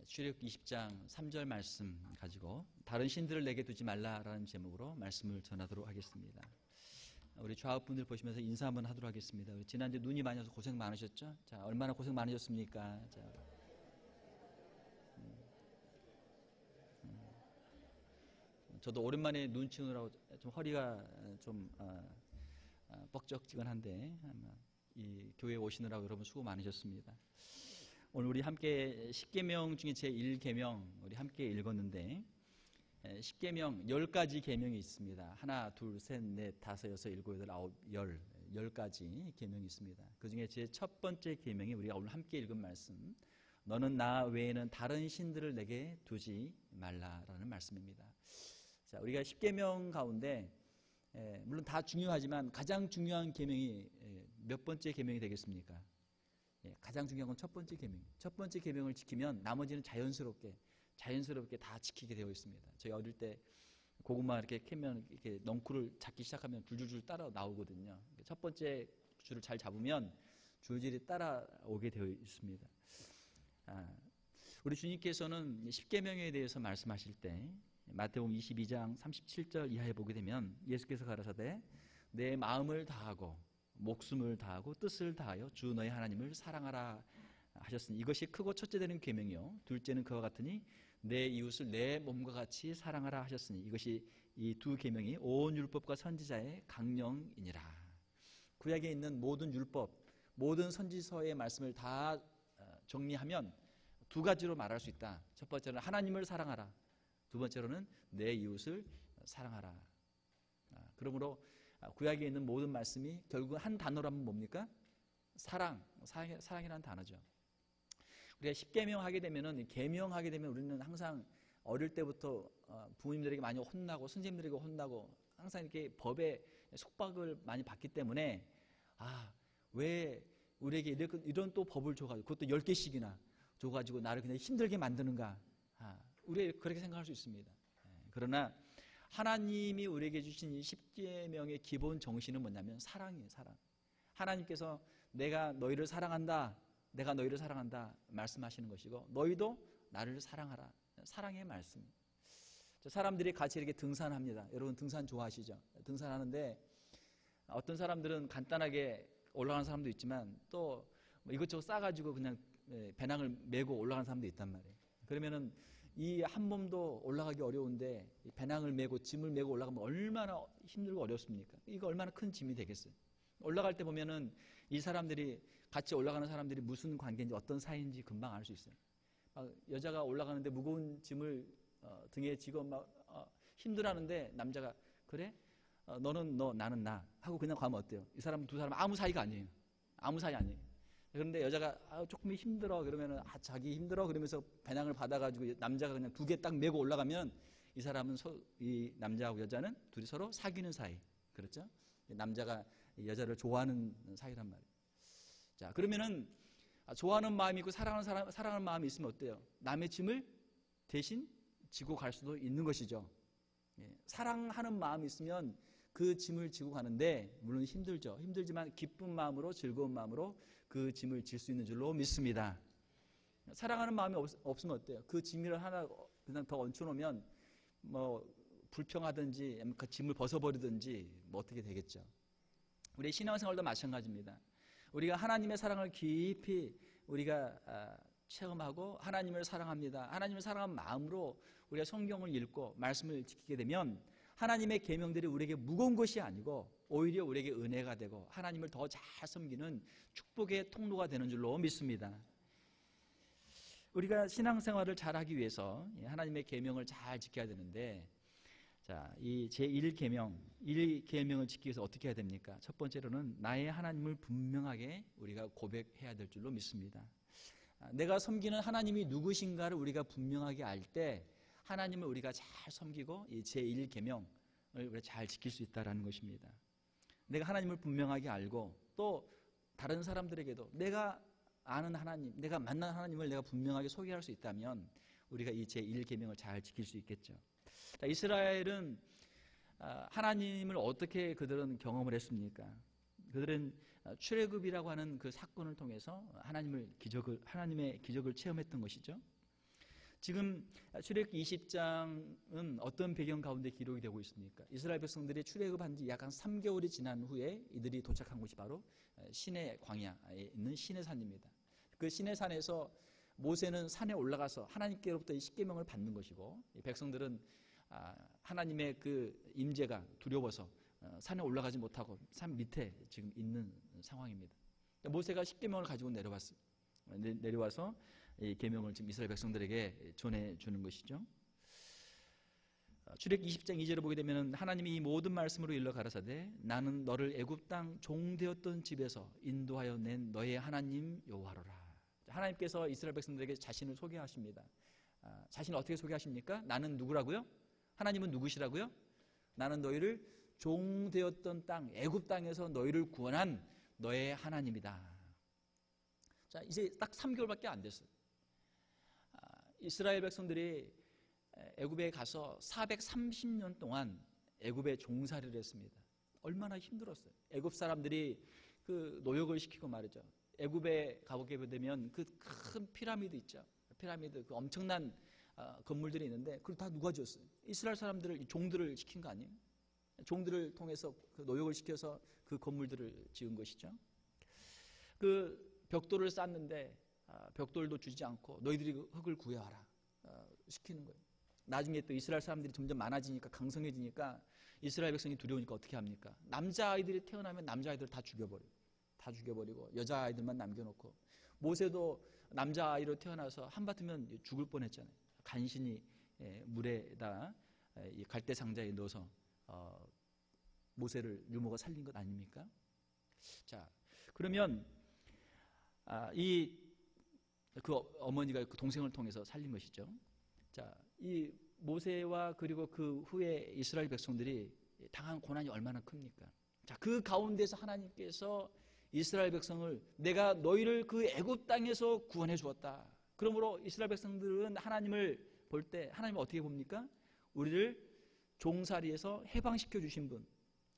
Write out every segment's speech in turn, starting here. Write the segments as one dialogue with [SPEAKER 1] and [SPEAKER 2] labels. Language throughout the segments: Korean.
[SPEAKER 1] 출애굽 20장 3절 말씀 가지고 다른 신들을 내게 두지 말라라는 제목으로 말씀을 전하도록 하겠습니다. 우리 좌우분들 보시면서 인사 한번 하도록 하겠습니다. 우리 지난주 눈이 많이 와서 고생 많으셨죠? 자, 얼마나 고생 많으셨습니까? 자, 저도 오랜만에 눈 치느라고 좀 허리가 좀 뻑적지근한데 이 교회에 오시느라고 여러분 수고 많으셨습니다. 오늘 우리 함께 10계명 중에 제 1계명 우리 함께 읽었는데 10계명 10가지 계명이 있습니다. 하나, 둘, 셋, 넷, 다섯, 여섯, 일곱, 여덟, 아홉, 10가지 계명이 있습니다. 그 중에 제 첫 번째 계명이 우리가 오늘 함께 읽은 말씀, 너는 나 외에는 다른 신들을 내게 두지 말라라는 말씀입니다. 자, 우리가 10계명 가운데 물론 다 중요하지만 가장 중요한 계명이 몇 번째 계명이 되겠습니까? 가장 중요한 건 첫 번째 계명. 첫 번째 계명을 지키면 나머지는 자연스럽게 다 지키게 되어 있습니다. 저희 어릴 때 고구마 이렇게 캐면 이렇게 넝쿨을 잡기 시작하면 줄줄줄 따라 나오거든요. 첫 번째 줄을 잘 잡으면 줄줄이 따라오게 되어 있습니다. 우리 주님께서는 10계명에 대해서 말씀하실 때 마태복음 22장 37절 이하에 보게 되면 예수께서 가라사대 내 마음을 다하고 목숨을 다하고 뜻을 다하여 주 너의 하나님을 사랑하라 하셨으니 이것이 크고 첫째 되는 계명이요 둘째는 그와 같으니 내 이웃을 내 몸과 같이 사랑하라 하셨으니 이것이 이 두 계명이 온 율법과 선지자의 강령이니라. 구약에 있는 모든 율법, 모든 선지서의 말씀을 다 정리하면 두 가지로 말할 수 있다. 첫 번째는 하나님을 사랑하라. 두 번째로는 내 이웃을 사랑하라. 그러므로 구약에 있는 모든 말씀이 결국 한 단어로 하면 뭡니까? 사랑이라는 단어죠. 우리가 10계명 하게 되면은 계명하게 되면 우리는 항상 어릴 때부터 부모님들에게 많이 혼나고 선생님들에게 혼나고 항상 이렇게 법에 속박을 많이 받기 때문에 왜 우리에게 이런 또 법을 줘가지고 그것도 10개씩이나 줘가지고 나를 그냥 힘들게 만드는가? 우리 그렇게 생각할 수 있습니다. 그러나 하나님이 우리에게 주신 이 10계명의 기본 정신은 뭐냐면 사랑이에요. 사랑. 하나님께서 내가 너희를 사랑한다 말씀하시는 것이고 너희도 나를 사랑하라. 사랑의 말씀. 사람들이 같이 이렇게 등산합니다. 여러분 등산 좋아하시죠? 등산하는데 어떤 사람들은 간단하게 올라가는 사람도 있지만 또 이것저것 싸가지고 그냥 배낭을 메고 올라가는 사람도 있단 말이에요. 그러면은 이 한 몸도 올라가기 어려운데 배낭을 메고 짐을 메고 올라가면 얼마나 힘들고 어렵습니까? 이거 얼마나 큰 짐이 되겠어요. 올라갈 때 보면은 이 사람들이 같이 올라가는 사람들이 무슨 관계인지 어떤 사이인지 금방 알 수 있어요. 여자가 올라가는데 무거운 짐을 등에 지고 막 힘들어하는데 남자가 그래? 너는 너 나는 나 하고 그냥 가면 어때요? 이 사람 두 사람 아무 사이가 아니에요. 아무 사이 아니에요. 그런데 여자가 조금 힘들어 그러면은 자기 힘들어 그러면서 배낭을 받아가지고 남자가 그냥 두 개 딱 메고 올라가면 이 사람은 이 남자하고 여자는 둘이 서로 사귀는 사이. 그렇죠? 남자가 여자를 좋아하는 사이란 말이에요. 자, 그러면은 좋아하는 마음이 있고 사랑하는 마음이 있으면 어때요? 남의 짐을 대신 지고 갈 수도 있는 것이죠. 사랑하는 마음이 있으면 그 짐을 지고 가는데 물론 힘들죠. 힘들지만 기쁜 마음으로 즐거운 마음으로 그 짐을 질 수 있는 줄로 믿습니다. 사랑하는 마음이 없으면 어때요? 그 짐을 하나 그냥 더 얹혀놓으면 뭐 불평하든지 그 짐을 벗어버리든지 뭐 어떻게 되겠죠. 우리 신앙생활도 마찬가지입니다. 우리가 하나님의 사랑을 깊이 우리가 체험하고 하나님을 사랑합니다. 하나님을 사랑한 마음으로 우리가 성경을 읽고 말씀을 지키게 되면 하나님의 계명들이 우리에게 무거운 것이 아니고 오히려 우리에게 은혜가 되고 하나님을 더 잘 섬기는 축복의 통로가 되는 줄로 믿습니다. 우리가 신앙생활을 잘하기 위해서 하나님의 계명을 잘 지켜야 되는데 자, 이 제1계명, 1계명을 지키기 위해서 어떻게 해야 됩니까? 첫 번째로는 나의 하나님을 분명하게 우리가 고백해야 될 줄로 믿습니다. 내가 섬기는 하나님이 누구신가를 우리가 분명하게 알 때 하나님을 우리가 잘 섬기고 이 제1계명을 우리가 잘 지킬 수 있다는 것입니다. 내가 하나님을 분명하게 알고 또 다른 사람들에게도 내가 아는 하나님, 내가 만난 하나님을 내가 분명하게 소개할 수 있다면 우리가 이 제1계명을 잘 지킬 수 있겠죠. 자, 이스라엘은 하나님을 어떻게 그들은 경험을 했습니까? 그들은 출애굽이라고 하는 그 사건을 통해서 하나님의 기적을 체험했던 것이죠. 지금 출애굽기 20장은 어떤 배경 가운데 기록이 되고 있습니까? 이스라엘 백성들이 출애굽한 지 약 한 3개월이 지난 후에 이들이 도착한 곳이 바로 시내 광야에 있는 시내산입니다. 그 시내산에서 모세는 산에 올라가서 하나님께로부터 이 십계명을 받는 것이고, 백성들은 하나님의 그 임재가 두려워서 산에 올라가지 못하고 산 밑에 지금 있는 상황입니다. 모세가 십계명을 가지고 내려와서 이 계명을 지금 이스라엘 백성들에게 전해주는 것이죠. 출애굽기 20장 2절을 보게 되면 하나님이 이 모든 말씀으로 일러 가라사대 나는 너를 애굽 땅 종되었던 집에서 인도하여 낸 너의 하나님 여호와로라. 하나님께서 이스라엘 백성들에게 자신을 소개하십니다. 자신을 어떻게 소개하십니까? 나는 누구라고요? 하나님은 누구시라고요? 나는 너희를 종되었던 땅 애굽 땅에서 너희를 구원한 너의 하나님이다. 자, 이제 딱 3개월밖에 안 됐어요. 이스라엘 백성들이 애굽에 가서 430년 동안 애굽에 종살이를 했습니다. 얼마나 힘들었어요. 애굽 사람들이 그 노역을 시키고 말이죠. 애굽에 가보게 되면 그 큰 피라미드 있죠. 피라미드 그 엄청난 건물들이 있는데 그걸 다 누가 지었어요? 이스라엘 사람들을, 종들을 시킨 거 아니에요? 종들을 통해서 그 노역을 시켜서 그 건물들을 지은 것이죠. 그 벽돌을 쌓는데 벽돌도 주지 않고 너희들이 그 흙을 구해와라 시키는 거예요. 나중에 또 이스라엘 사람들이 점점 많아지니까 강성해지니까 이스라엘 백성이 두려우니까 어떻게 합니까? 남자아이들이 태어나면 남자아이들을 다 죽여버리고 여자아이들만 남겨놓고, 모세도 남자아이로 태어나서 한바탕면 죽을 뻔했잖아요. 간신히 물에다 갈대상자에 넣어서 모세를 유모가 살린 것 아닙니까? 자, 그러면 그 어머니가 그 동생을 통해서 살린 것이죠. 자, 이 모세와 그리고 그 후에 이스라엘 백성들이 당한 고난이 얼마나 큽니까? 자, 그 가운데서 하나님께서 이스라엘 백성을 내가 너희를 그 애굽 땅에서 구원해 주었다. 그러므로 이스라엘 백성들은 하나님을 볼 때 하나님을 어떻게 봅니까? 우리를 종살이에서 해방시켜 주신 분,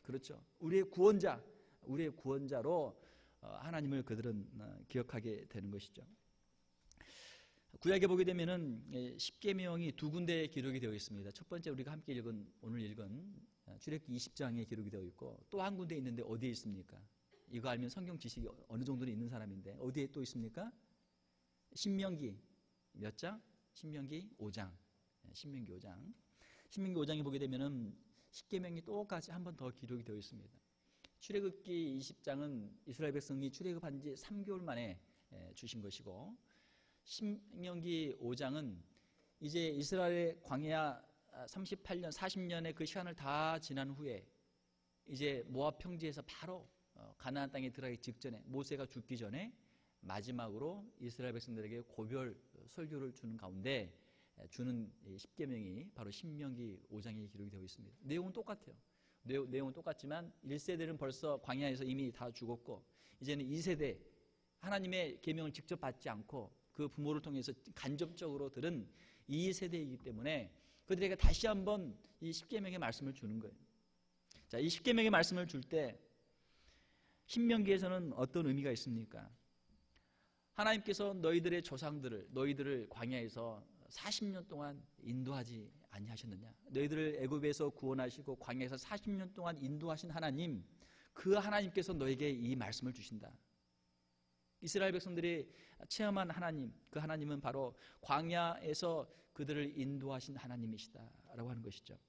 [SPEAKER 1] 그렇죠. 우리의 구원자로 하나님을 그들은 기억하게 되는 것이죠. 구약에 보게 되면은 십계명이 두 군데에 기록이 되어 있습니다. 첫 번째 우리가 함께 오늘 읽은 출애굽기 20장에 기록이 되어 있고, 또 한 군데 있는데 어디에 있습니까? 이거 알면 성경 지식이 어느 정도는 있는 사람인데 어디에 또 있습니까? 신명기 몇 장? 신명기 5장. 신명기 5장. 신명기 5장에 보게 되면은 십계명이 똑같이 한 번 더 기록이 되어 있습니다. 출애굽기 20장은 이스라엘 백성이 출애굽한 지 3개월 만에 주신 것이고, 신명기 5장은 이제 이스라엘의 광야 38년, 40년의 그 시간을 다 지난 후에 이제 모압 평지에서 바로 가나안 땅에 들어가기 직전에, 모세가 죽기 전에 마지막으로 이스라엘 백성들에게 고별 설교를 주는 가운데 주는 십계명이 바로 신명기 5장에 기록이 되어 있습니다. 내용은 똑같아요. 내용은 똑같지만 1세대는 벌써 광야에서 이미 다 죽었고, 이제는 2세대 하나님의 계명을 직접 받지 않고 그 부모를 통해서 간접적으로 들은 2세대이기 때문에 그들에게 다시 한번 이 십계명의 말씀을 주는 거예요. 자, 이 십계명의 말씀을 줄 때 신명기에서는 어떤 의미가 있습니까? 하나님께서 너희들의 조상들을, 너희들을 광야에서 40년 동안 인도하지 아니하셨느냐? 너희들을 애굽에서 구원하시고 광야에서 40년 동안 인도하신 하나님, 그 하나님께서 너에게 이 말씀을 주신다. 이스라엘 백성들이 체험한 하나님, 그 하나님은 바로 광야에서 그들을 인도하신 하나님이시다라고 하는 것이죠.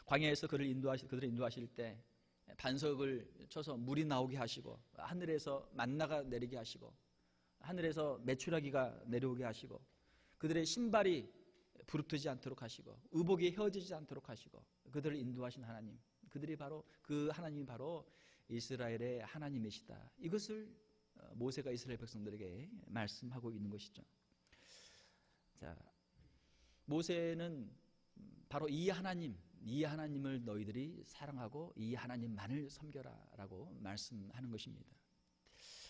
[SPEAKER 1] 광야에서 그들을 인도하실 때 반석을 쳐서 물이 나오게 하시고, 하늘에서 만나가 내리게 하시고, 하늘에서 메추라기가 내려오게 하시고, 그들의 신발이 부르트지 않도록 하시고, 의복이 헤어지지 않도록 하시고, 그들을 인도하신 하나님, 그 하나님이 바로 이스라엘의 하나님이시다. 이것을 모세가 이스라엘 백성들에게 말씀하고 있는 것이죠. 자, 모세는 바로 이 하나님을 너희들이 사랑하고 이 하나님만을 섬겨라라고 말씀하는 것입니다.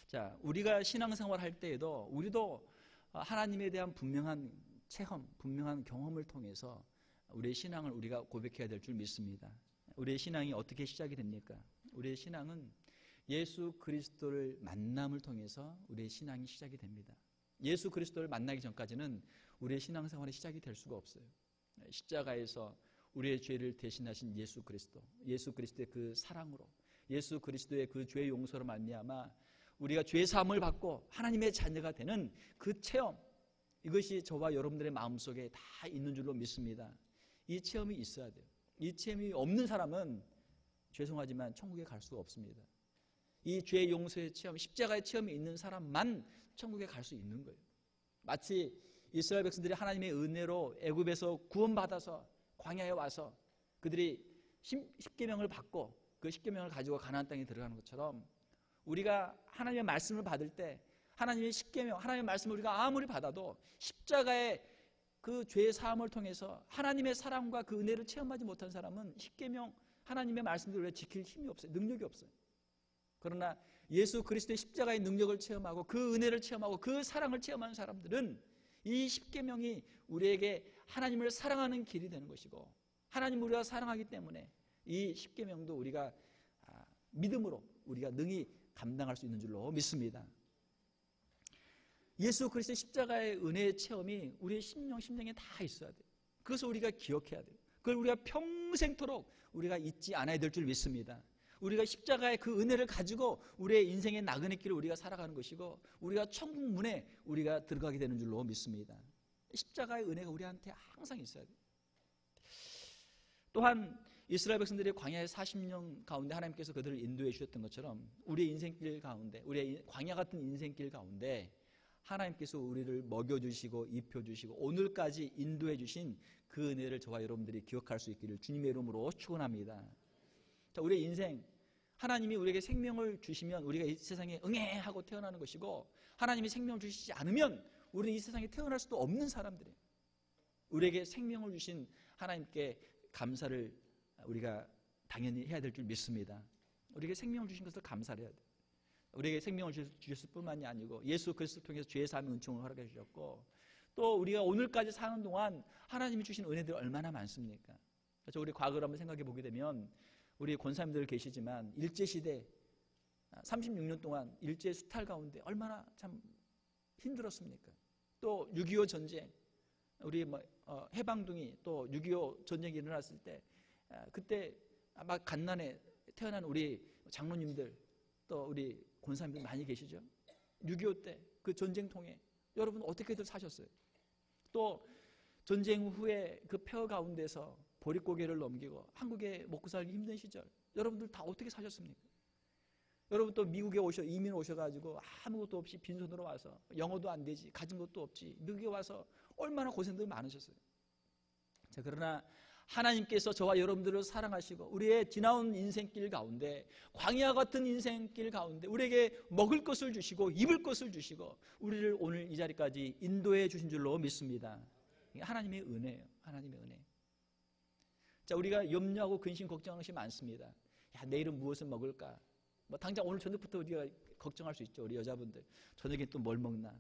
[SPEAKER 1] 자, 우리가 신앙생활 할 때에도 우리도 하나님에 대한 분명한 체험, 분명한 경험을 통해서 우리의 신앙을 우리가 고백해야 될 줄 믿습니다. 우리의 신앙이 어떻게 시작이 됩니까? 우리의 신앙은 예수 그리스도를 만남을 통해서 우리의 신앙이 시작이 됩니다. 예수 그리스도를 만나기 전까지는 우리의 신앙생활이 시작이 될 수가 없어요. 십자가에서 우리의 죄를 대신하신 예수 그리스도의 그 사랑으로, 예수 그리스도의 그 죄 용서로 말미암아 우리가 죄 사함을 받고 하나님의 자녀가 되는 그 체험, 이것이 저와 여러분들의 마음속에 다 있는 줄로 믿습니다. 이 체험이 있어야 돼요. 이 체험이 없는 사람은 죄송하지만 천국에 갈 수가 없습니다. 이 죄 용서의 체험, 십자가의 체험이 있는 사람만 천국에 갈 수 있는 거예요. 마치 이스라엘 백성들이 하나님의 은혜로 애굽에서 구원받아서 광야에 와서 그들이 십계명을 받고 그 십계명을 가지고 가나안 땅에 들어가는 것처럼, 우리가 하나님의 말씀을 받을 때 하나님의 십계명, 하나님의 말씀을 우리가 아무리 받아도 십자가의 그 죄 사함을 통해서 하나님의 사랑과 그 은혜를 체험하지 못한 사람은 십계명, 하나님의 말씀들을 지킬 힘이 없어요. 능력이 없어요. 그러나 예수 그리스도의 십자가의 능력을 체험하고 그 은혜를 체험하고 그 사랑을 체험하는 사람들은 이 십계명이 우리에게 하나님을 사랑하는 길이 되는 것이고, 하나님을 우리가 사랑하기 때문에 이 십계명도 우리가 믿음으로 우리가 능히 감당할 수 있는 줄로 믿습니다. 예수 그리스도의 십자가의 은혜의 체험이 우리의 심령에 다 있어야 돼요. 그것을 우리가 기억해야 돼요. 그걸 우리가 평생토록 우리가 잊지 않아야 될 줄 믿습니다. 우리가 십자가의 그 은혜를 가지고 우리의 인생의 나그네 길을 우리가 살아가는 것이고, 우리가 천국 문에 우리가 들어가게 되는 줄로 믿습니다. 십자가의 은혜가 우리한테 항상 있어야 돼요. 또한 이스라엘 백성들이 광야의 40년 가운데 하나님께서 그들을 인도해 주셨던 것처럼 우리의 인생길 가운데, 우리의 광야 같은 인생길 가운데 하나님께서 우리를 먹여주시고 입혀주시고 오늘까지 인도해 주신 그 은혜를 저와 여러분들이 기억할 수 있기를 주님의 이름으로 축원합니다. 자, 우리의 인생, 하나님이 우리에게 생명을 주시면 우리가 이 세상에 응애 하고 태어나는 것이고, 하나님이 생명을 주시지 않으면 우리는 이 세상에 태어날 수도 없는 사람들이에요. 우리에게 생명을 주신 하나님께 감사를 우리가 당연히 해야 될 줄 믿습니다. 우리에게 생명을 주신 것을 감사를 해야 돼요. 우리에게 생명을 주셨을 뿐만이 아니고 예수 그리스도를 통해서 죄 사함의 은총을 허락해 주셨고, 또 우리가 오늘까지 사는 동안 하나님이 주신 은혜들이 얼마나 많습니까? 그래서 우리 과거를 한번 생각해 보게 되면, 우리 권사님들 계시지만 일제시대 36년 동안 일제 수탈 가운데 얼마나 참 힘들었습니까? 또 6.25 전쟁, 우리 해방둥이, 또 6.25 전쟁이 일어났을 때 그때 아마 갓난에 태어난 우리 장로님들, 또 우리 권사님들 많이 계시죠? 6.25 때 그 전쟁 통해 여러분 어떻게들 사셨어요? 또 전쟁 후에 그 폐허 가운데서 보릿고개를 넘기고 한국에 먹고 살기 힘든 시절, 여러분들 다 어떻게 사셨습니까? 여러분 또 미국에 이민 오셔가지고 아무것도 없이 빈손으로 와서, 영어도 안 되지, 가진 것도 없지, 미국에 와서 얼마나 고생들 많으셨어요. 자, 그러나 하나님께서 저와 여러분들을 사랑하시고 우리의 지나온 인생길 가운데, 광야 같은 인생길 가운데 우리에게 먹을 것을 주시고 입을 것을 주시고 우리를 오늘 이 자리까지 인도해 주신 줄로 믿습니다. 하나님의 은혜예요. 하나님의 은혜. 자, 우리가 염려하고 근심 걱정하는 것이 많습니다. 야, 내일은 무엇을 먹을까? 당장 오늘 저녁부터 우리가 걱정할 수 있죠. 우리 여자분들 저녁에 또 뭘 먹나?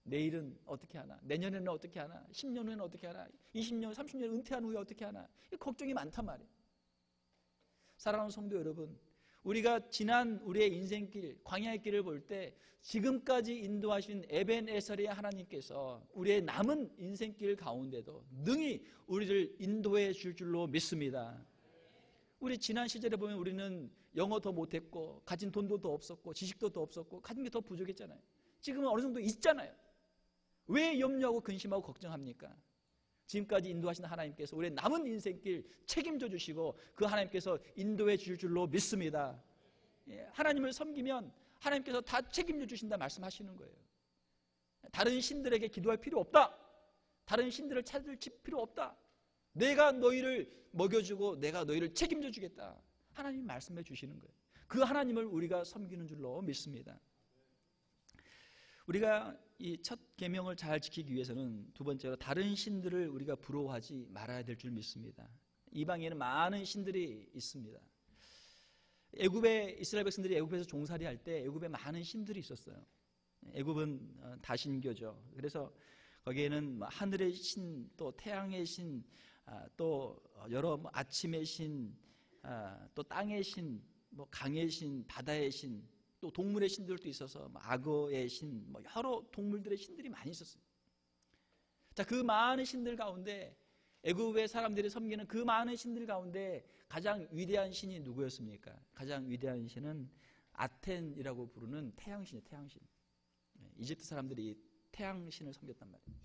[SPEAKER 1] 내일은 어떻게 하나? 내년에는 어떻게 하나? 10년 후에는 어떻게 하나? 20년, 30년 은퇴한 후에 어떻게 하나? 걱정이 많단 말이에요. 사랑하는 성도 여러분, 우리가 지난 우리의 인생길, 광야의 길을 볼 때 지금까지 인도하신 에벤에셀의 하나님께서 우리의 남은 인생길 가운데도 능히 우리를 인도해 줄 줄로 믿습니다. 우리 지난 시절에 보면 우리는 영어 더 못했고, 가진 돈도 더 없었고, 지식도 더 없었고, 가진 게 더 부족했잖아요. 지금은 어느 정도 있잖아요. 왜 염려하고 근심하고 걱정합니까? 지금까지 인도하신 하나님께서 우리의 남은 인생길 책임져 주시고 그 하나님께서 인도해 주실 줄로 믿습니다. 하나님을 섬기면 하나님께서 다 책임져 주신다 말씀하시는 거예요. 다른 신들에게 기도할 필요 없다. 다른 신들을 찾을 필요 없다. 내가 너희를 먹여주고 내가 너희를 책임져 주겠다. 하나님이 말씀해 주시는 거예요. 그 하나님을 우리가 섬기는 줄로 믿습니다. 우리가 이 첫 계명을 잘 지키기 위해서는 두 번째로 다른 신들을 우리가 부러워하지 말아야 될 줄 믿습니다. 이방에는 많은 신들이 있습니다. 이스라엘 백성들이 애굽에서 종살이 할 때 애굽에 많은 신들이 있었어요. 애굽은 다신교죠. 그래서 거기에는 하늘의 신, 또 태양의 신, 또 여러 아침의 신, 또 땅의 신, 강의 신, 바다의 신, 또 동물의 신들도 있어서 악어의 신, 여러 동물들의 신들이 많이 있었어요. 자, 그 많은 신들 가운데 애굽의 사람들이 섬기는 그 많은 신들 가운데 가장 위대한 신이 누구였습니까? 가장 위대한 신은 아텐이라고 부르는 태양신이에요. 태양신. 이집트 사람들이 태양신을 섬겼단 말이에요.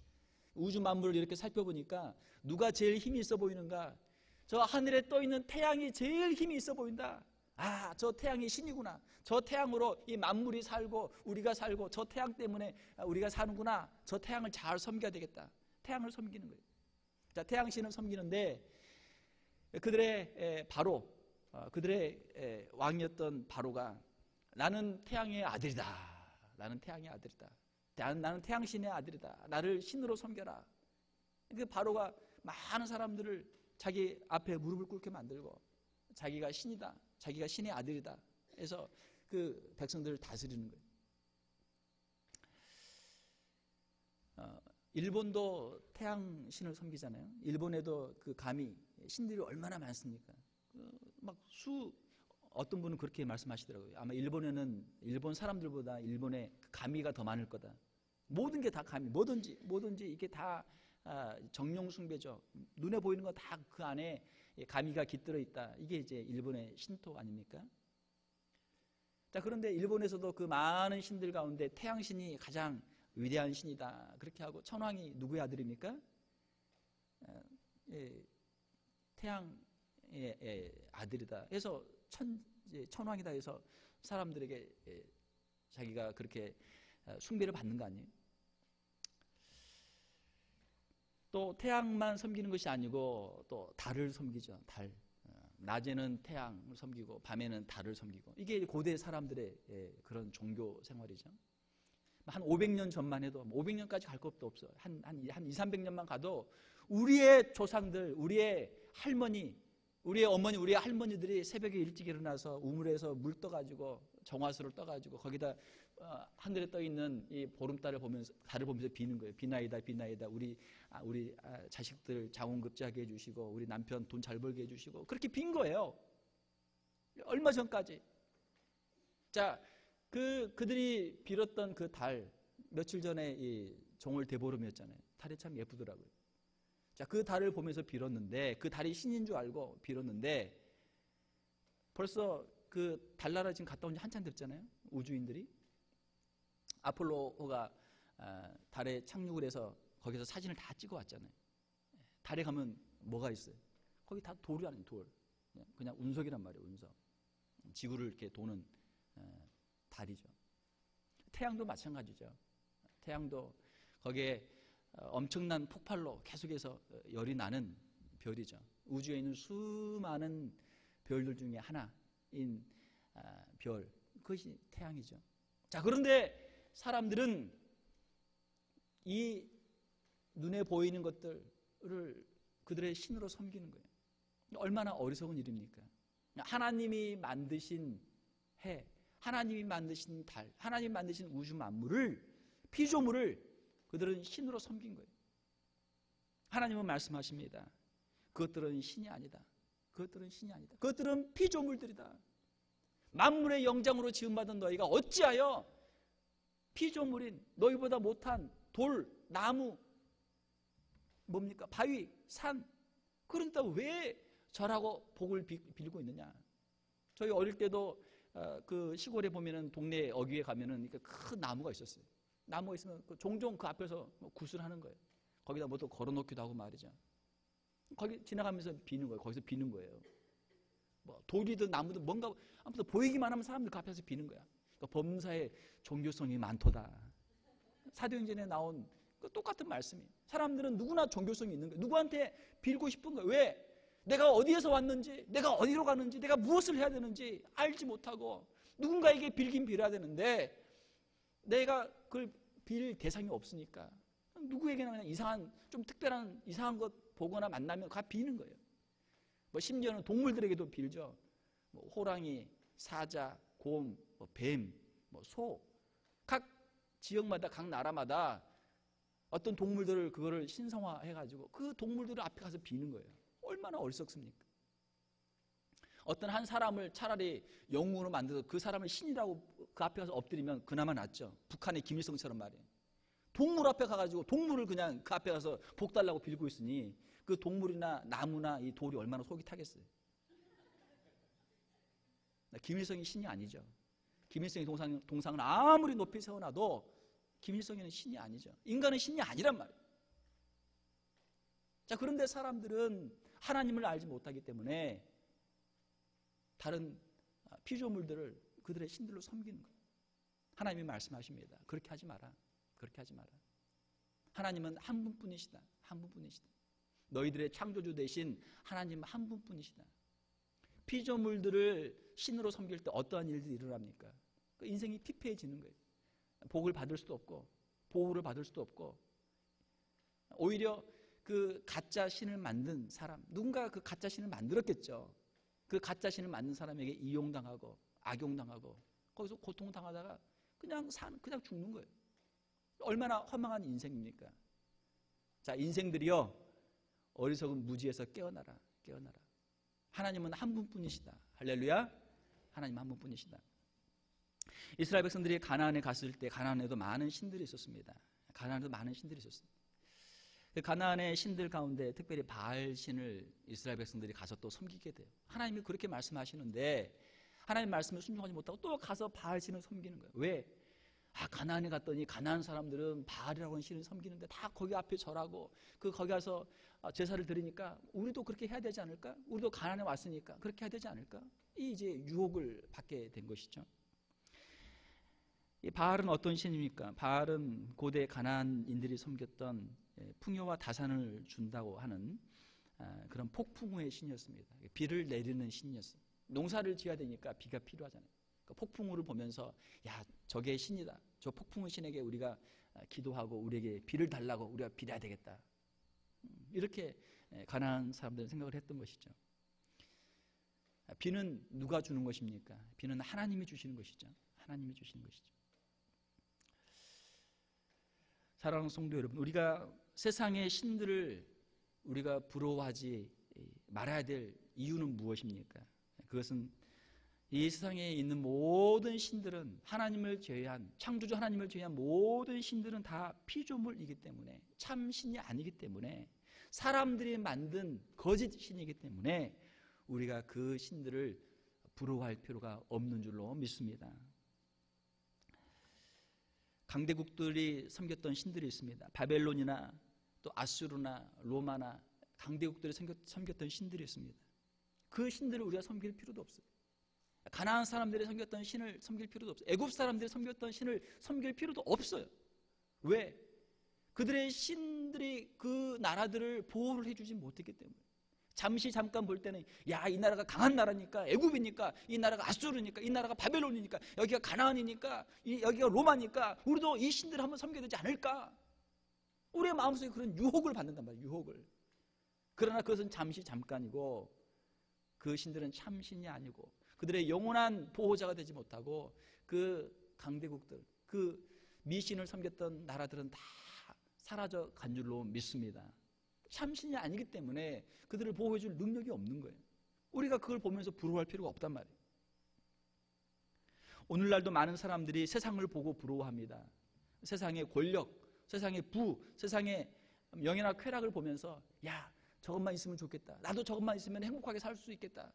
[SPEAKER 1] 우주 만물을 이렇게 살펴보니까 누가 제일 힘이 있어 보이는가? 저 하늘에 떠 있는 태양이 제일 힘이 있어 보인다. 아, 저 태양이 신이구나. 저 태양으로 이 만물이 살고 우리가 살고 저 태양 때문에 우리가 사는구나. 저 태양을 잘 섬겨야 되겠다. 태양을 섬기는 거예요. 자, 태양신을 섬기는데 그들의 바로, 그들의 왕이었던 바로가 나는 태양의 아들이다. 나는 태양의 아들이다. 나는 태양신의 아들이다. 나를 신으로 섬겨라. 그 바로가 많은 사람들을 자기 앞에 무릎을 꿇게 만들고 자기가 신이다. 자기가 신의 아들이다. 해서 그 백성들을 다스리는 거예요. 일본도 태양신을 섬기잖아요. 일본에도 그 가미 신들이 얼마나 많습니까? 어떤 분은 그렇게 말씀하시더라고요. 아마 일본에는 일본 사람들보다 일본에 가미가 더 많을 거다. 모든 게 다 가미, 뭐든지 이게 다 정령 숭배죠. 눈에 보이는 거 다 그 안에 가미가 깃들어 있다. 이게 이제 일본의 신토 아닙니까? 자, 그런데 일본에서도 그 많은 신들 가운데 태양신이 가장 위대한 신이다. 그렇게 하고 천왕이 누구의 아들입니까? 태양의 아들이다. 해서 천왕이다 해서 사람들에게 자기가 그렇게 숭배를 받는 거 아니에요? 또 태양만 섬기는 것이 아니고 또 달을 섬기죠. 달. 낮에는 태양을 섬기고 밤에는 달을 섬기고. 이게 고대 사람들의 그런 종교 생활이죠. 한 500년 전만 해도 500년까지 갈 것도 없어. 한 2, 300년만 가도 우리의 조상들, 우리의 할머니, 우리의 어머니, 우리의 할머니들이 새벽에 일찍 일어나서 우물에서 물 떠가지고 정화수를 떠가지고 거기다 하늘에 떠 있는 이 보름달을 보면서 달을 보면서 비는 거예요. 비나이다, 비나이다. 우리 자식들 장원급제하게 해주시고 우리 남편 돈 잘 벌게 해주시고 그렇게 빈 거예요. 얼마 전까지. 자, 그들이 빌었던 그 달 며칠 전에 이 정월 대보름이었잖아요. 달이 참 예쁘더라고요. 자, 그 달을 보면서 빌었는데 그 달이 신인 줄 알고 빌었는데 벌써 그 달나라 지금 갔다 온 지 한참 됐잖아요. 우주인들이 아폴로가 달에 착륙을 해서 거기서 사진을 다 찍어 왔잖아요. 달에 가면 뭐가 있어요? 거기 다 돌이 아니에요. 돌. 그냥 운석이란 말이에요. 운석. 지구를 이렇게 도는 달이죠. 태양도 마찬가지죠. 태양도 거기에 엄청난 폭발로 계속해서 열이 나는 별이죠. 우주에 있는 수많은 별들 중에 하나인 별, 그것이 태양이죠. 자, 그런데 사람들은 이 눈에 보이는 것들을 그들의 신으로 섬기는 거예요. 얼마나 어리석은 일입니까? 하나님이 만드신 해, 하나님이 만드신 달, 하나님이 만드신 우주 만물을, 피조물을 그들은 신으로 섬긴 거예요. 하나님은 말씀하십니다. 그것들은 신이 아니다. 그것들은 신이 아니다. 그것들은 피조물들이다. 만물의 영장으로 지음받은 너희가 어찌하여 피조물인 너희보다 못한 돌, 나무, 뭡니까? 바위, 산. 그런데 왜 절하고 복을 빌고 있느냐? 저희 어릴 때도 그 시골에 보면은 동네 어귀에 가면은 큰 나무가 있었어요. 나무가 있으면 종종 그 앞에서 구슬하는 거예요. 거기다 뭐 또 걸어놓기도 하고 말이죠. 거기 지나가면서 비는 거예요. 거기서 비는 거예요. 뭐 돌이든 나무든 뭔가 아무튼 보이기만 하면 사람들 그 앞에서 비는 거야. 그러니까 범사에 종교성이 많도다. 사도행전에 나온 그 똑같은 말씀이에요. 사람들은 누구나 종교성이 있는 거예요. 누구한테 빌고 싶은 거예요. 왜? 내가 어디에서 왔는지, 내가 어디로 가는지, 내가 무엇을 해야 되는지 알지 못하고 누군가에게 빌긴 빌어야 되는데 내가 그걸 빌 대상이 없으니까 누구에게나 그냥 이상한, 좀 특별한 이상한 것 보거나 만나면 가 비는 거예요. 뭐 심지어는 동물들에게도 빌죠. 뭐 호랑이, 사자, 곰, 뭐 뱀, 뭐 소. 각 지역마다, 각 나라마다 어떤 동물들을 그거를 신성화해가지고 그 동물들 앞에 가서 비는 거예요. 얼마나 어리석습니까? 어떤 한 사람을 차라리 영웅으로 만들어서 그 사람을 신이라고 그 앞에 가서 엎드리면 그나마 낫죠. 북한의 김일성처럼 말이에요. 동물 앞에 가가지고 동물을 그냥 그 앞에 가서 복 달라고 빌고 있으니 그 동물이나 나무나 이 돌이 얼마나 속이 타겠어요. 김일성이 신이 아니죠. 김일성의 동상을 아무리 높이 세워놔도 김일성이는 신이 아니죠. 인간은 신이 아니란 말이에요. 자, 그런데 사람들은 하나님을 알지 못하기 때문에 다른 피조물들을 그들의 신들로 섬기는 거예요. 하나님이 말씀하십니다. 그렇게 하지 마라. 그렇게 하지 마라. 하나님은 한 분뿐이시다. 한 분뿐이시다. 너희들의 창조주 되신 하나님 한 분뿐이시다. 피조물들을 신으로 섬길 때 어떠한 일들이 일어납니까? 그 인생이 피폐해지는 거예요. 복을 받을 수도 없고 보호를 받을 수도 없고, 오히려 그 가짜 신을 만든 사람, 누군가 그 가짜 신을 만들었겠죠. 그 가짜 신을 만든 사람에게 이용당하고 악용당하고 거기서 고통당하다가 그냥 죽는 거예요. 얼마나 허망한 인생입니까? 자, 인생들이여, 어리석은 무지에서 깨어나라. 깨어나라. 하나님은 한 분뿐이시다. 할렐루야. 하나님 한 분뿐이시다. 이스라엘 백성들이 가나안에 갔을 때 가나안에도 많은 신들이 있었습니다. 가나안에도 많은 신들이 있었습니다. 그 가나안의 신들 가운데 특별히 바알 신을 이스라엘 백성들이 가서 또 섬기게 돼요. 하나님이 그렇게 말씀하시는데 하나님 말씀을 순종하지 못하고 또 가서 바알 신을 섬기는 거예요. 왜? 가나안에 갔더니 가나안 사람들은 바알이라고 하는 신을 섬기는데 다 거기 앞에 절하고 거기 가서 제사를 드리니까 우리도 그렇게 해야 되지 않을까? 우리도 가나안에 왔으니까 그렇게 해야 되지 않을까? 이 이제 유혹을 받게 된 것이죠. 이 바알은 어떤 신입니까? 바알은 고대 가나안인들이 섬겼던 풍요와 다산을 준다고 하는 그런 폭풍우의 신이었습니다. 비를 내리는 신이었습니다. 농사를 지어야 되니까 비가 필요하잖아요. 폭풍우를 보면서 야, 저게 신이다. 저 폭풍우 신에게 우리가 기도하고 우리에게 비를 달라고 우리가 빌어야 되겠다. 이렇게 가나안 사람들은 생각을 했던 것이죠. 비는 누가 주는 것입니까? 비는 하나님이 주시는 것이죠. 하나님이 주시는 것이죠. 사랑하는 성도 여러분, 우리가 세상의 신들을 우리가 부러워하지 말아야 될 이유는 무엇입니까? 그것은 이 세상에 있는 모든 신들은 하나님을 제외한, 창조주 하나님을 제외한 모든 신들은 다 피조물이기 때문에, 참 신이 아니기 때문에, 사람들이 만든 거짓 신이기 때문에 우리가 그 신들을 부러워할 필요가 없는 줄로 믿습니다. 강대국들이 섬겼던 신들이 있습니다. 바벨론이나 또 아수르나 로마나 강대국들이 섬겼던 신들이 있습니다. 그 신들을 우리가 섬길 필요도 없어요. 가나안 사람들이 섬겼던 신을 섬길 필요도 없어요. 애굽 사람들이 섬겼던 신을 섬길 필요도 없어요. 왜? 그들의 신들이 그 나라들을 보호를 해주지 못했기 때문에. 잠깐 볼 때는 야, 이 나라가 강한 나라니까, 애굽이니까, 이 나라가 아수르니까, 이 나라가 바벨론이니까, 여기가 가나안이니까, 여기가 로마니까 우리도 이 신들을 한번 섬겨야 되지 않을까? 우리의 마음속에 그런 유혹을 받는단 말이에요. 유혹을. 그러나 그것은 잠깐이고 그 신들은 참 신이 아니고 그들의 영원한 보호자가 되지 못하고 그 강대국들, 그 미신을 섬겼던 나라들은 다 사라져 간 줄로 믿습니다. 참신이 아니기 때문에 그들을 보호해 줄 능력이 없는 거예요. 우리가 그걸 보면서 부러워할 필요가 없단 말이에요. 오늘날도 많은 사람들이 세상을 보고 부러워합니다. 세상의 권력, 세상의 부, 세상의 명예나 쾌락을 보면서 야, 저것만 있으면 좋겠다. 나도 저것만 있으면 행복하게 살 수 있겠다.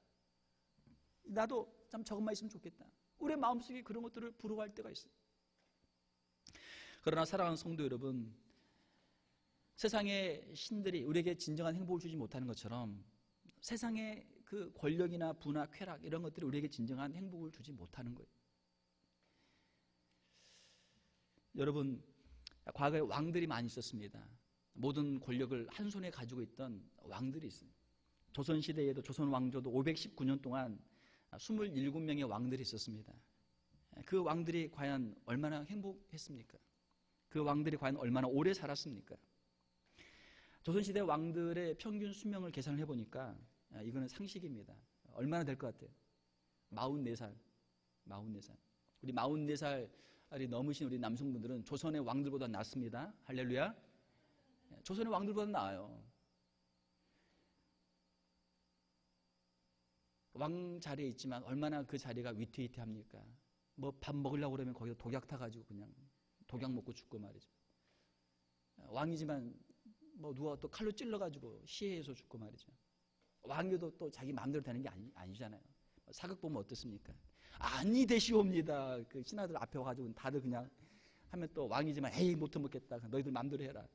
[SPEAKER 1] 나도 참 저것만 있으면 좋겠다. 우리의 마음속에 그런 것들을 부러워할 때가 있어요. 그러나 사랑하는 성도 여러분, 세상의 신들이 우리에게 진정한 행복을 주지 못하는 것처럼 세상의 그 권력이나 부나 쾌락 이런 것들이 우리에게 진정한 행복을 주지 못하는 거예요. 여러분, 과거에 왕들이 많이 있었습니다. 모든 권력을 한 손에 가지고 있던 왕들이 있어요. 조선시대에도 조선 왕조도 519년 동안 27명의 왕들이 있었습니다. 그 왕들이 과연 얼마나 행복했습니까? 그 왕들이 과연 얼마나 오래 살았습니까? 조선시대 왕들의 평균 수명을 계산을 해보니까 이거는 상식입니다. 얼마나 될 것 같아요? 44살. 우리 44살이 넘으신 우리 남성분들은 조선의 왕들보다 낫습니다. 할렐루야. 조선의 왕들보다 나아요. 왕 자리에 있지만 얼마나 그 자리가 위태위태합니까? 뭐 밥 먹으려고 그러면 거기서 독약 타가지고 그냥 독약 먹고 죽고 말이죠. 왕이지만 뭐 누가 또 칼로 찔러가지고 시해해서 죽고 말이죠. 왕이도 또 자기 마음대로 되는 게 아니잖아요. 사극 보면 어떻습니까? 아니 되시옵니다. 그 신하들 앞에 와가지고 다들 그냥 하면 또 왕이지만 에이 못 먹겠다. 너희들 마음대로 해라.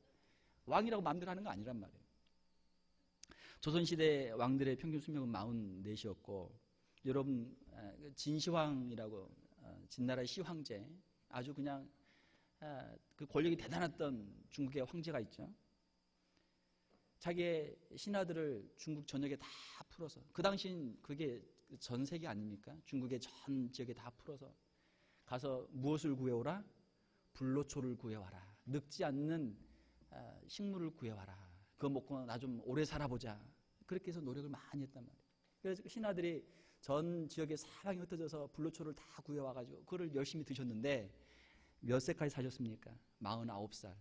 [SPEAKER 1] 왕이라고 마음대로 하는 거 아니란 말이에요. 조선시대 왕들의 평균 수명은 44이었고 여러분 진시황이라고 진나라의 시황제 아주 그냥 그 권력이 대단했던 중국의 황제가 있죠. 자기의 신하들을 중국 전역에 다 풀어서 그 당시엔 그게 전 세계 아닙니까? 중국의 전 지역에 다 풀어서 가서 무엇을 구해오라? 불로초를 구해와라. 늙지 않는 식물을 구해와라. 그거 먹고 나 좀 오래 살아보자. 그렇게 해서 노력을 많이 했단 말이에요. 그래서 신하들이 전 지역에 사방이 흩어져서 불로초를 다 구해와가지고 그걸 열심히 드셨는데 몇 세까지 사셨습니까? 49살.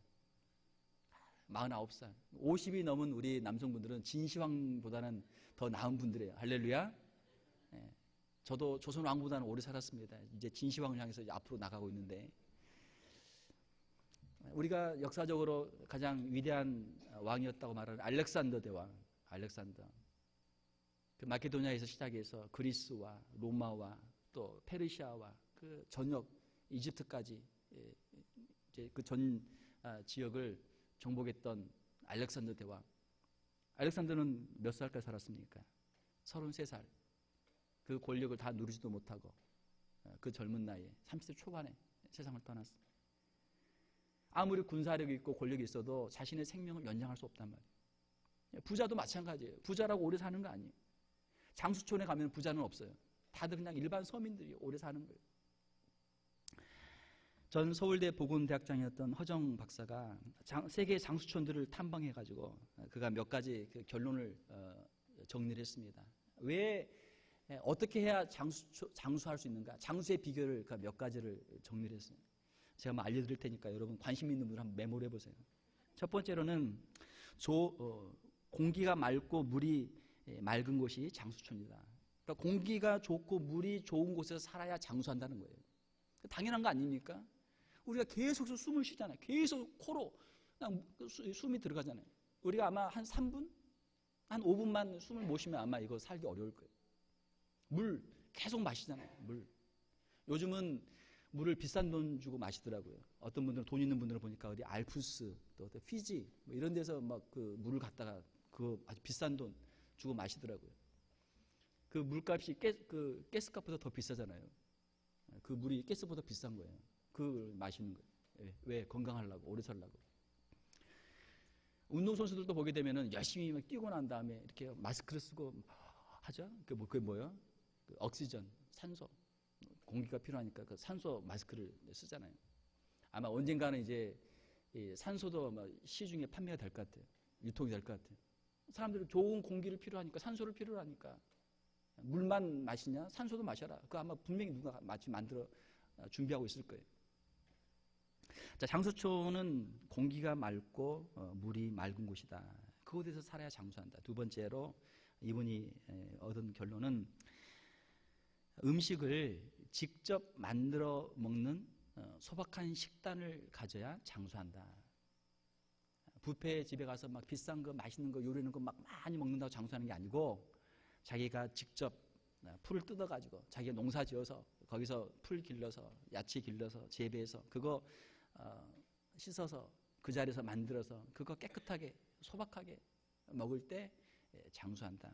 [SPEAKER 1] 49살. 50이 넘은 우리 남성분들은 진시황보다는 더 나은 분들이에요. 할렐루야. 예. 저도 조선 왕보다는 오래 살았습니다. 이제 진시황을 향해서 이제 앞으로 나가고 있는데 우리가 역사적으로 가장 위대한 왕이었다고 말하는 알렉산더 대왕, 알렉산더. 그 마케도니아에서 시작해서 그리스와 로마와 또 페르시아와 그 전역 이집트까지 이제 그 전 지역을 정복했던 알렉산더 대왕. 알렉산더는 몇 살까지 살았습니까? 33살. 그 권력을 다 누리지도 못하고 그 젊은 나이에 30대 초반에 세상을 떠났습니다. 아무리 군사력이 있고 권력이 있어도 자신의 생명을 연장할 수 없단 말이에요. 부자도 마찬가지예요. 부자라고 오래 사는 거 아니에요. 장수촌에 가면 부자는 없어요. 다들 그냥 일반 서민들이 오래 사는 거예요. 전 서울대 보건대학장이었던 허정 박사가 세계 장수촌들을 탐방해가지고 그가 몇 가지 그 결론을 정리를 했습니다. 왜 어떻게 해야 장수할 수 있는가? 장수의 비결을 몇 가지를 정리를 했어요. 제가 한번 알려드릴 테니까 여러분 관심 있는 분들 한번 메모를 해보세요. 첫 번째로는 공기가 맑고 물이 맑은 곳이 장수촌이다. 그러니까 공기가 좋고 물이 좋은 곳에서 살아야 장수한다는 거예요. 당연한 거 아닙니까? 우리가 계속 숨을 쉬잖아요. 계속 코로 그냥 숨이 들어가잖아요. 우리가 아마 한 3분? 한 5분만 숨을 못 쉬면 아마 이거 살기 어려울 거예요. 물 계속 마시잖아요. 물. 요즘은 물을 비싼 돈 주고 마시더라고요. 어떤 분들은 돈 있는 분들을 보니까 어디 알프스, 또 피지 뭐 이런 데서 막 그 물을 갖다가 그 아주 비싼 돈 주고 마시더라고요. 그 물값이 가스값보다 더 비싸잖아요. 그 물이 가스보다 비싼 거예요. 그걸 마시는 거예요. 왜? 건강하려고, 오래 살려고. 운동선수들도 보게 되면은 열심히 막 뛰고 난 다음에 이렇게 마스크를 쓰고 하죠. 그게 뭐예요? 그 억시전, 산소. 공기가 필요하니까 그 산소 마스크를 쓰잖아요. 아마 언젠가는 이제 이 산소도 아마 시중에 판매가 될 것 같아요. 유통이 될 것 같아요. 사람들은 좋은 공기를 필요하니까 산소를 필요로 하니까 물만 마시냐? 산소도 마셔라. 그거 아마 분명히 누가 마치 만들어 준비하고 있을 거예요. 자, 장수촌은 공기가 맑고 물이 맑은 곳이다. 그곳에서 살아야 장수한다. 두 번째로 이분이 얻은 결론은 음식을 직접 만들어 먹는 소박한 식단을 가져야 장수한다. 뷔페 집에 가서 막 비싼 거 맛있는 거 요리하는 거 막 많이 먹는다고 장수하는 게 아니고 자기가 직접 풀을 뜯어가지고 자기가 농사 지어서 거기서 풀 길러서 야채 길러서 재배해서 그거 씻어서 그 자리에서 만들어서 그거 깨끗하게 소박하게 먹을 때 장수한다.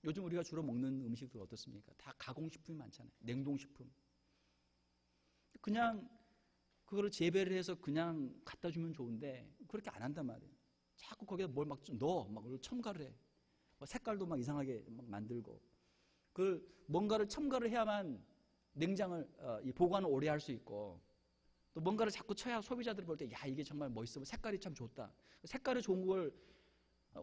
[SPEAKER 1] 요즘 우리가 주로 먹는 음식들 어떻습니까? 다 가공식품이 많잖아요. 냉동식품. 그냥 그거를 재배를 해서 그냥 갖다 주면 좋은데 그렇게 안 한단 말이에요. 자꾸 거기다 뭘 막 좀 넣어. 막 첨가를 해. 색깔도 막 이상하게 막 만들고. 그 뭔가를 첨가를 해야만 냉장을 보관을 오래 할 수 있고 또 뭔가를 자꾸 쳐야 소비자들이 볼 때 야 이게 정말 멋있어. 색깔이 참 좋다. 색깔이 좋은 걸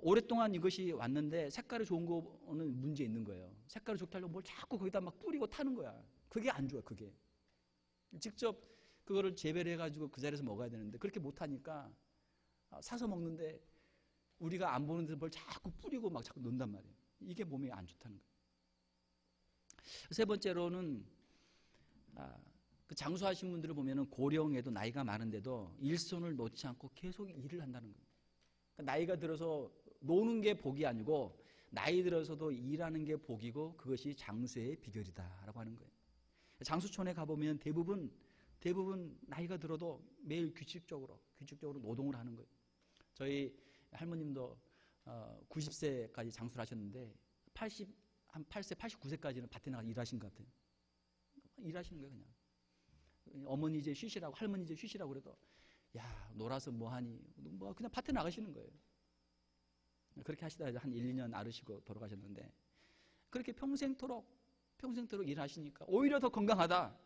[SPEAKER 1] 오랫동안 이것이 왔는데 색깔이 좋은 거는 문제 있는 거예요. 색깔이 좋게 하려고 뭘 자꾸 거기다 막 뿌리고 타는 거야. 그게 안 좋아. 그게. 직접 그거를 재배를 해가지고 그 자리에서 먹어야 되는데 그렇게 못하니까 사서 먹는데 우리가 안 보는 데서 뭘 자꾸 뿌리고 막 자꾸 넣는단 말이에요. 이게 몸에 안 좋다는 거예요. 세 번째로는 그 장수하신 분들을 보면은 고령에도 나이가 많은데도 일손을 놓지 않고 계속 일을 한다는 거예요. 그러니까 나이가 들어서 노는 게 복이 아니고 나이 들어서도 일하는 게 복이고 그것이 장수의 비결이다라고 하는 거예요. 장수촌에 가보면 대부분 나이가 들어도 매일 규칙적으로 노동을 하는 거예요. 저희 할머님도 90세까지 장수를 하셨는데 한 8세, 89세까지는 밭에 나가 일하신 것 같아요. 일하시는 거예요, 그냥. 어머니 이제 쉬시라고, 할머니 이제 쉬시라고 그래도 야, 놀아서 뭐하니? 뭐 그냥 밭에 나가시는 거예요. 그렇게 하시다 한 1, 2년 앓으시고 돌아가셨는데 그렇게 평생토록 일하시니까 오히려 더 건강하다.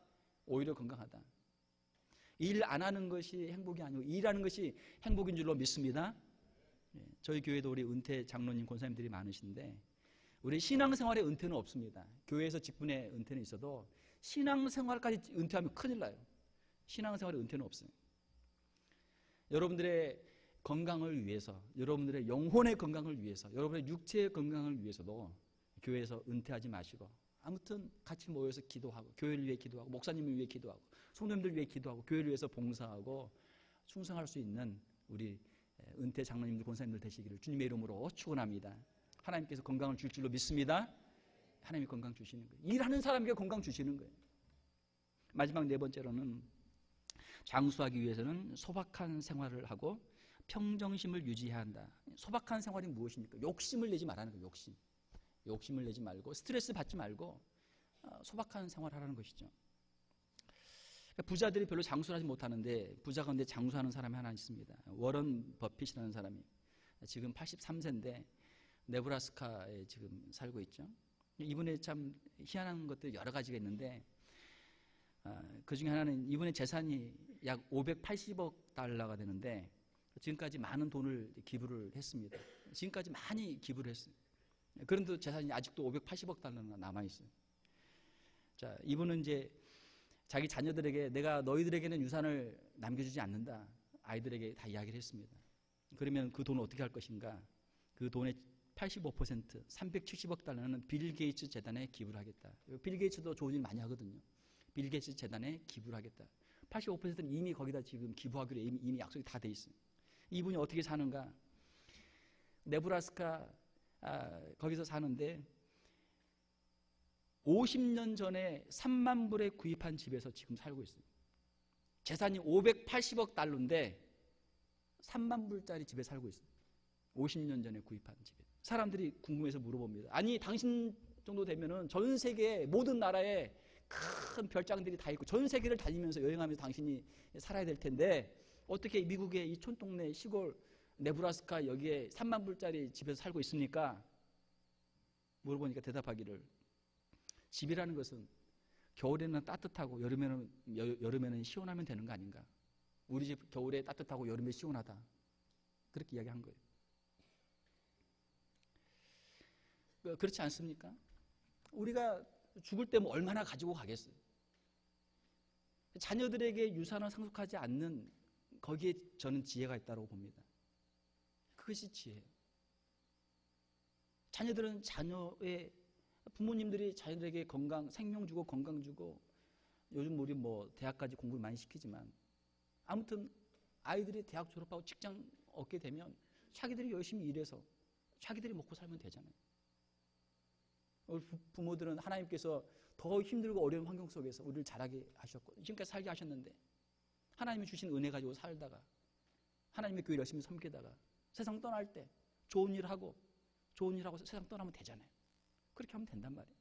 [SPEAKER 1] 일 안 하는 것이 행복이 아니고 일하는 것이 행복인 줄로 믿습니다. 저희 교회도 우리 은퇴 장로님, 권사님들이 많으신데 우리 신앙생활에 은퇴는 없습니다. 교회에서 직분에 은퇴는 있어도 신앙생활까지 은퇴하면 큰일 나요. 신앙생활에 은퇴는 없어요. 여러분들의 건강을 위해서, 여러분들의 영혼의 건강을 위해서, 여러분의 육체의 건강을 위해서도 교회에서 은퇴하지 마시고 아무튼 같이 모여서 기도하고 교회를 위해 기도하고 목사님을 위해 기도하고 성도님들 위해 기도하고 교회를 위해서 봉사하고 충성할 수 있는 우리 은퇴 장로님들, 권사님들 되시기를 주님의 이름으로 축원합니다. 하나님께서 건강을 줄 줄로 믿습니다. 하나님이 건강 주시는 거예요. 일하는 사람에게 건강 주시는 거예요. 마지막 네 번째로는 장수하기 위해서는 소박한 생활을 하고 평정심을 유지해야 한다. 소박한 생활이 무엇입니까? 욕심을 내지 말라는 거예요. 욕심을 내지 말고 스트레스 받지 말고 소박한 생활을 하라는 것이죠. 부자들이 별로 장수를 하지 못하는데 부자 가운데 장수하는 사람이 하나 있습니다. 워런 버핏이라는 사람이 지금 83세인데 네브라스카에 지금 살고 있죠. 이분의 참 희한한 것들이 여러 가지가 있는데 그 중에 하나는 이분의 재산이 약 580억 달러가 되는데 지금까지 많은 돈을 기부를 했습니다. 지금까지 많이 기부를 했어요. 그런데 재산이 아직도 580억 달러나 남아있어요. 자, 이분은 이제 자기 자녀들에게 내가 너희들에게는 유산을 남겨주지 않는다. 아이들에게 다 이야기를 했습니다. 그러면 그 돈을 어떻게 할 것인가? 그 돈의 85% 370억 달러는 빌 게이츠 재단에 기부를 하겠다. 빌 게이츠도 좋은 일 많이 하거든요. 빌 게이츠 재단에 기부를 하겠다. 85%는 이미 거기다 지금 기부하기로 이미 약속이 다 돼 있어요. 이분이 어떻게 사는가? 네브라스카 거기서 사는데 50년 전에 3만 불에 구입한 집에서 지금 살고 있어요. 재산이 580억 달러인데 3만 불짜리 집에 살고 있어요. 50년 전에 구입한 집에. 사람들이 궁금해서 물어봅니다. 아니 당신 정도 되면은 전 세계 모든 나라에 큰 별장들이 다 있고 전 세계를 다니면서 여행하면서 당신이 살아야 될 텐데 어떻게 미국의 이 촌동네 시골 네브라스카 여기에 3만 불짜리 집에서 살고 있습니까? 물어보니까 대답하기를 집이라는 것은 겨울에는 따뜻하고 여름에는 시원하면 되는 거 아닌가? 우리 집 겨울에 따뜻하고 여름에 시원하다. 그렇게 이야기한 거예요. 그렇지 않습니까? 우리가 죽을 때 뭐 얼마나 가지고 가겠어요? 자녀들에게 유산을 상속하지 않는 거기에 저는 지혜가 있다고 봅니다. 그것이 지혜예요. 자녀들은 부모님들이 자녀들에게 건강, 생명 주고 건강 주고 요즘 우리 뭐 대학까지 공부를 많이 시키지만 아무튼 아이들이 대학 졸업하고 직장 얻게 되면 자기들이 열심히 일해서 자기들이 먹고 살면 되잖아요. 우리 부모들은 하나님께서 더 힘들고 어려운 환경 속에서 우리를 자라게 하셨고 지금까지 살게 하셨는데 하나님이 주신 은혜 가지고 살다가 하나님의 교회 열심히 섬기다가 세상 떠날 때 좋은 일 하고 세상 떠나면 되잖아요. 그렇게 하면 된단 말이에요.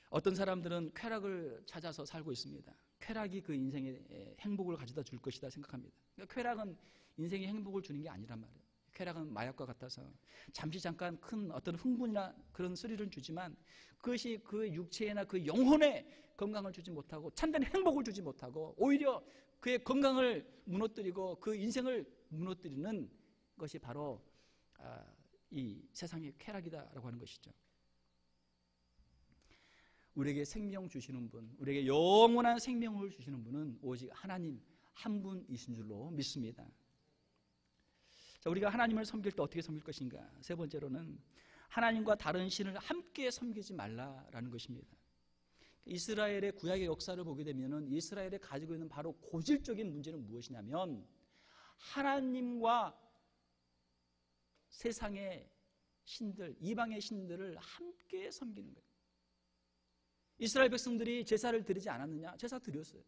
[SPEAKER 1] 어떤 사람들은 쾌락을 찾아서 살고 있습니다. 쾌락이 그 인생에 행복을 가져다 줄 것이다 생각합니다. 그러니까 쾌락은 인생에 행복을 주는 게 아니란 말이에요. 쾌락은 마약과 같아서 잠깐 큰 어떤 흥분이나 그런 스릴을 주지만 그것이 그 육체나 그 영혼에 건강을 주지 못하고 참된 행복을 주지 못하고 오히려 그의 건강을 무너뜨리고 그 인생을 무너뜨리는 것이 바로 이 세상의 쾌락이다라고 하는 것이죠. 우리에게 생명 주시는 분, 우리에게 영원한 생명을 주시는 분은 오직 하나님 한 분이신 줄로 믿습니다. 자, 우리가 하나님을 섬길 때 어떻게 섬길 것인가? 세 번째로는 하나님과 다른 신을 함께 섬기지 말라라는 것입니다. 이스라엘의 구약의 역사를 보게 되면 이스라엘이 가지고 있는 바로 고질적인 문제는 무엇이냐면 하나님과 세상의 신들, 이방의 신들을 함께 섬기는 거예요. 이스라엘 백성들이 제사를 드리지 않았느냐? 제사 드렸어요.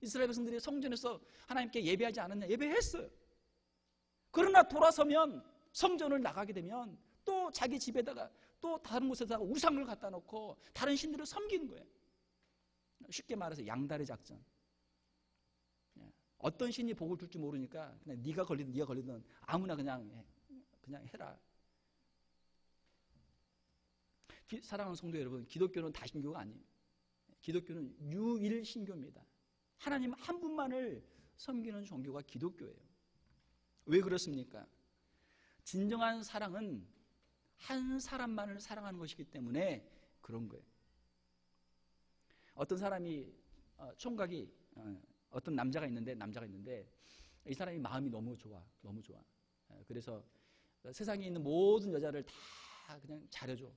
[SPEAKER 1] 이스라엘 백성들이 성전에서 하나님께 예배하지 않았느냐? 예배했어요. 그러나 돌아서면 성전을 나가게 되면 또 자기 집에다가 또 다른 곳에다가 우상을 갖다 놓고 다른 신들을 섬기는 거예요. 쉽게 말해서 양다리 작전. 어떤 신이 복을 줄지 모르니까 그냥 네가 걸리든 아무나 그냥 해라. 사랑하는 성도 여러분, 기독교는 다신교가 아니에요. 기독교는 유일신교입니다. 하나님 한 분만을 섬기는 종교가 기독교예요. 왜 그렇습니까? 진정한 사랑은 한 사람만을 사랑하는 것이기 때문에 그런 거예요. 어떤 사람이 총각이 어떤 남자가 있는데 이 사람이 마음이 너무 좋아. 그래서 세상에 있는 모든 여자를 다 그냥 잘해줘.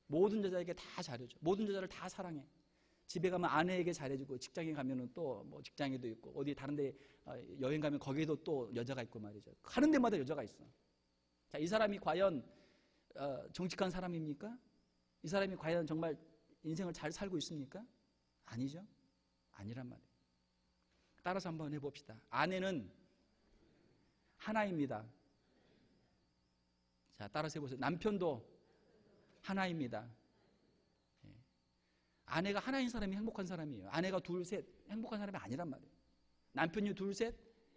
[SPEAKER 1] 모든 여자에게 다 잘해줘. 모든 여자를 다 사랑해. 집에 가면 아내에게 잘해주고, 직장에 가면은 또 뭐 직장에도 있고, 어디 다른데 여행 가면 거기에도 또 여자가 있고 말이죠. 가는 데마다 여자가 있어. 자, 이 사람이 과연 정직한 사람입니까? 이 사람이 과연 정말 인생을 잘 살고 있습니까? 아니죠. 아니란 말이에요. 따라서 한번 해봅시다. 아내는 하나입니다. 자, 따라서 해보세요. 남편도 하나입니다. 아내가 하나인 사람이 행복한 사람이에요. 아내가 둘, 셋 행복한 사람이 아니란 말이에요. 남편이 둘, 셋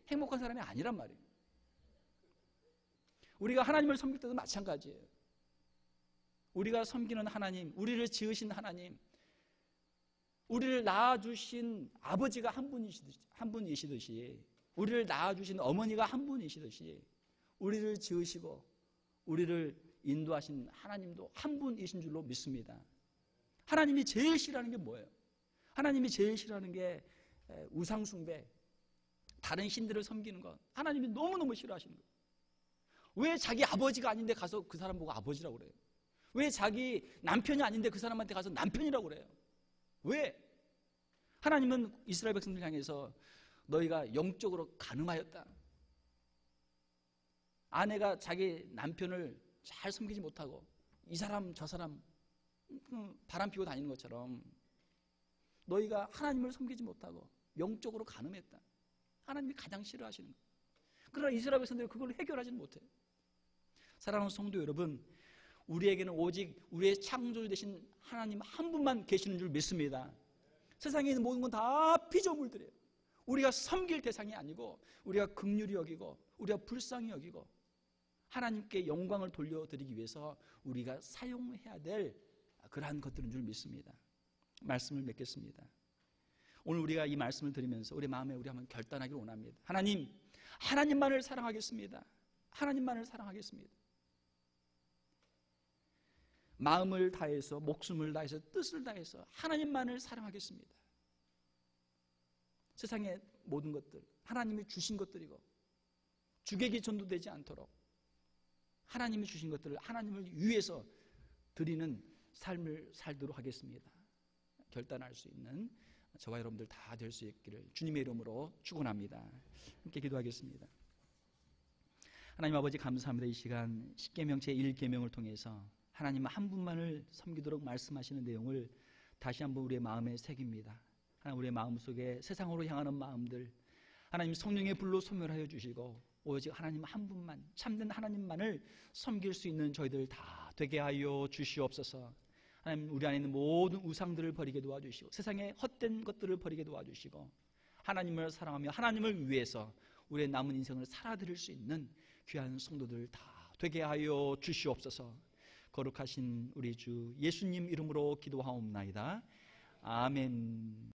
[SPEAKER 1] 행복한 사람이 아니란 말이에요. 우리가 하나님을 섬길 때도 마찬가지예요. 우리가 섬기는 하나님, 우리를 지으신 하나님, 우리를 낳아주신 아버지가 한 분이시듯이, 우리를 낳아주신 어머니가 한 분이시듯이, 우리를 지으시고 우리를 인도하신 하나님도 한 분이신 줄로 믿습니다. 하나님이 제일 싫어하는 게 뭐예요? 하나님이 제일 싫어하는 게 우상숭배, 다른 신들을 섬기는 것. 하나님이 너무너무 싫어하시는 거예요. 왜 자기 아버지가 아닌데 가서 그 사람 보고 아버지라고 그래요? 왜 자기 남편이 아닌데 그 사람한테 가서 남편이라고 그래요? 왜? 하나님은 이스라엘 백성들 향해서 너희가 영적으로 간음하였다. 아내가 자기 남편을 잘 섬기지 못하고 이 사람 저 사람 바람 피고 다니는 것처럼 너희가 하나님을 섬기지 못하고 영적으로 간음했다. 하나님이 가장 싫어하시는 거예요. 그러나 이스라엘 백성들이 그걸 해결하지는 못해요. 사랑하는 성도 여러분, 우리에게는 오직 우리의 창조주 되신 하나님 한 분만 계시는 줄 믿습니다. 세상에 있는 모든 건 다 피조물들이에요. 우리가 섬길 대상이 아니고 우리가 긍휼히 여기고 우리가 불쌍히 여기고 하나님께 영광을 돌려드리기 위해서 우리가 사용해야 될 그러한 것들인 줄 믿습니다. 말씀을 맺겠습니다. 오늘 우리가 이 말씀을 들으면서 우리 마음에 우리 한번 결단하기를 원합니다. 하나님만을 사랑하겠습니다. 하나님만을 사랑하겠습니다. 마음을 다해서, 목숨을 다해서, 뜻을 다해서 하나님만을 사랑하겠습니다. 세상의 모든 것들, 하나님이 주신 것들이고 주객이 전도되지 않도록 하나님이 주신 것들을 하나님을 위해서 드리는 삶을 살도록 하겠습니다. 결단할 수 있는 저와 여러분들 다 될 수 있기를 주님의 이름으로 축원합니다. 함께 기도하겠습니다. 하나님 아버지, 감사합니다. 이 시간 십계명 제1계명을 통해서 하나님 한 분만을 섬기도록 말씀하시는 내용을 다시 한번 우리의 마음에 새깁니다. 하나님, 우리의 마음속에 세상으로 향하는 마음들 하나님 성령의 불로 소멸하여 주시고 오직 하나님 한 분만, 참된 하나님만을 섬길 수 있는 저희들 다 되게 하여 주시옵소서. 하나님, 우리 안에 있는 모든 우상들을 버리게 도와주시고 세상의 헛된 것들을 버리게 도와주시고 하나님을 사랑하며 하나님을 위해서 우리의 남은 인생을 살아드릴 수 있는 귀한 성도들 다 되게 하여 주시옵소서. 거룩하신 우리 주 예수님 이름으로 기도하옵나이다. 아멘.